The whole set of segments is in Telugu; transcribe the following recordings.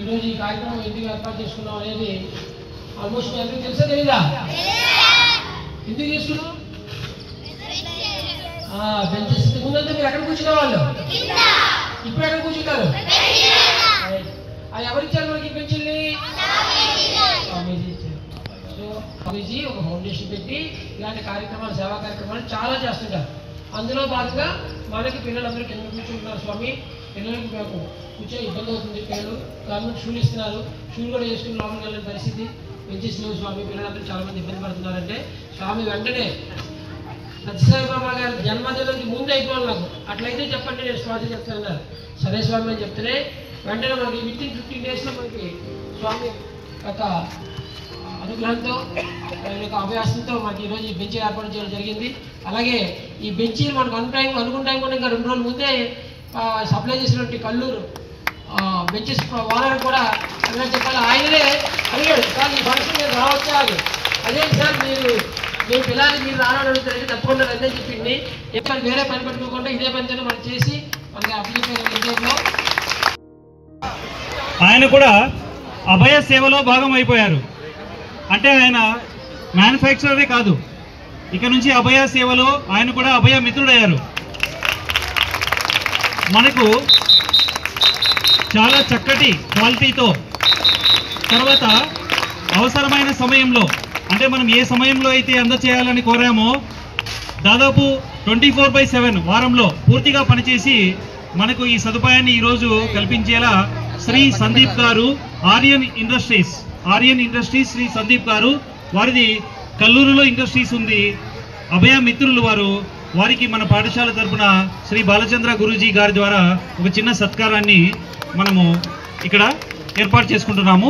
ఈరోజు ఈ కార్యక్రమం ఎందుకు ఏర్పాటు చేసుకున్నాం అనేది ఆల్మోస్ట్ అందరికీ తెలుసా తెలీదా? ఎందుకు చేసుకున్నాం? బెంచెస్ ముందంతా మీరు ఎక్కడ కూర్చునే వాళ్ళు, ఇప్పుడు ఎక్కడ కూర్చుంటారు? ఎవరిచ్చారు మనకి బెంచుల్ని? స్వామీజీ ఇచ్చారు. సో స్వామీజీ ఒక ఫౌండేషన్ పెట్టి ఇలాంటి కార్యక్రమాలు, సేవా కార్యక్రమాలు చాలా చేస్తుంటారు. అందులో భాగంగా మనకి పిల్లలందరూ కింద కూర్చుంటున్నారు. స్వామి, పిల్లలకి మేము కూర్చో ఇబ్బంది అవుతుంది, పిల్లలు గవర్నమెంట్ షూలు ఇస్తున్నారు, షూలు కూడా వేసుకుని లోపలికి వెళ్ళిన పరిస్థితి, బెంచెస్ లేవు స్వామి, పిల్లలందరూ చాలామంది ఇబ్బంది పడుతున్నారంటే స్వామి వెంటనే సత్యసాయిబాబా గారి జన్మదినానికి ముందు అయిపోవాలి నాకు, అట్లయితే చెప్పండి నేను స్వామి చెప్తానన్నారు. సరే స్వామి అని చెప్తేనే వెంటనే మనకి వితిన్ 15 daysలో మనకి స్వామి యొక్క అనుగ్రహంతో, ఆయన యొక్క అభ్యాసంతో మనకి ఈరోజు ఈ బెంచీ ఏర్పాటు చేయడం జరిగింది. అలాగే ఈ బెంచీలు మనకు అనుకున్న టైం కూడా ఇంకా 2 రోజుల ముందే సప్లై చేసినటువంటి కల్లూరు బెంచెస్ ఓనర్ కూడా అలా చెప్పాలి, ఆయననే అడిగాడు, సార్ ఈ ఫంక్షన్ మీరు రావచ్చా అని. అదే సార్ మీరు మేము పిల్లలకి మీరు రావడం అడుగుతారంటే తప్పకుండా అదే చెప్పింది. ఎక్కడ వేరే పని పెట్టుకోకుండా ఇదే పనితో మనం చేసి మనకి అప్పచెప్పారు. ఆయన కూడా అభయ సేవలో భాగం అయిపోయారు. అంటే ఆయన మ్యానుఫ్యాక్చరరే కాదు, ఇక నుంచి అభయ సేవలో ఆయన కూడా అభయ మిత్రుడయ్యారు. మనకు చాలా చక్కటి క్వాలిటీతో, తర్వాత అవసరమైన సమయంలో, అంటే మనం ఏ సమయంలో అయితే అందచేయాలని కోరామో దాదాపు 24/7 వారంలో పూర్తిగా పనిచేసి మనకు ఈ సదుపాయాన్ని ఈరోజు కల్పించేలా శ్రీ సందీప్ గారు, ఆర్యన్ ఇండస్ట్రీస్ శ్రీ సందీప్ గారు, వారిది కల్లూరులో ఇండస్ట్రీస్ ఉంది, అభయ మిత్రులు వారికి మన పాఠశాల తరపున శ్రీ బాలచంద్ర గురూజీ గారి ద్వారా ఒక చిన్న సత్కారాన్ని మనము ఇక్కడ ఏర్పాటు చేసుకుంటున్నాము.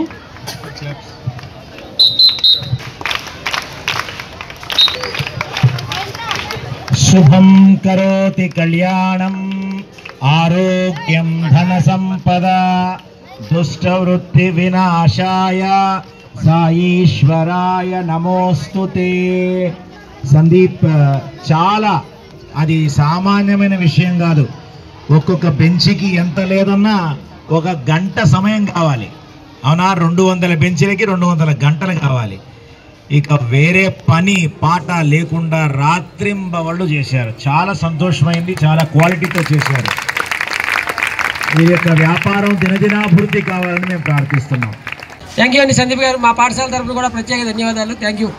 శుభం కరోతి కళ్యాణం ఆరోగ్యం ధన సంపద దుష్టవృత్తి వినాశాయ సాయీశ్వరాయ నమోస్తుతే. సందీప్, చాలా అది సామాన్యమైన విషయం కాదు. ఒక్కొక్క బెంచికి ఎంత లేదన్నా 1 గంట సమయం కావాలి, అవునా? 200 బెంచీలకి 200 గంటలు కావాలి. ఇక వేరే పని పాట లేకుండా రాత్రింబవళ్ళు చేశారు. చాలా సంతోషమైంది, చాలా క్వాలిటీతో చేశారు. మీ యొక్క వ్యాపారం దినదినాభివృద్ధి కావాలని మేము ప్రార్థిస్తున్నాం. థ్యాంక్ యూ అండి సందీప్ గారు. మా పాఠశాల తరఫున కూడా ప్రత్యేక ధన్యవాదాలు. Thank you.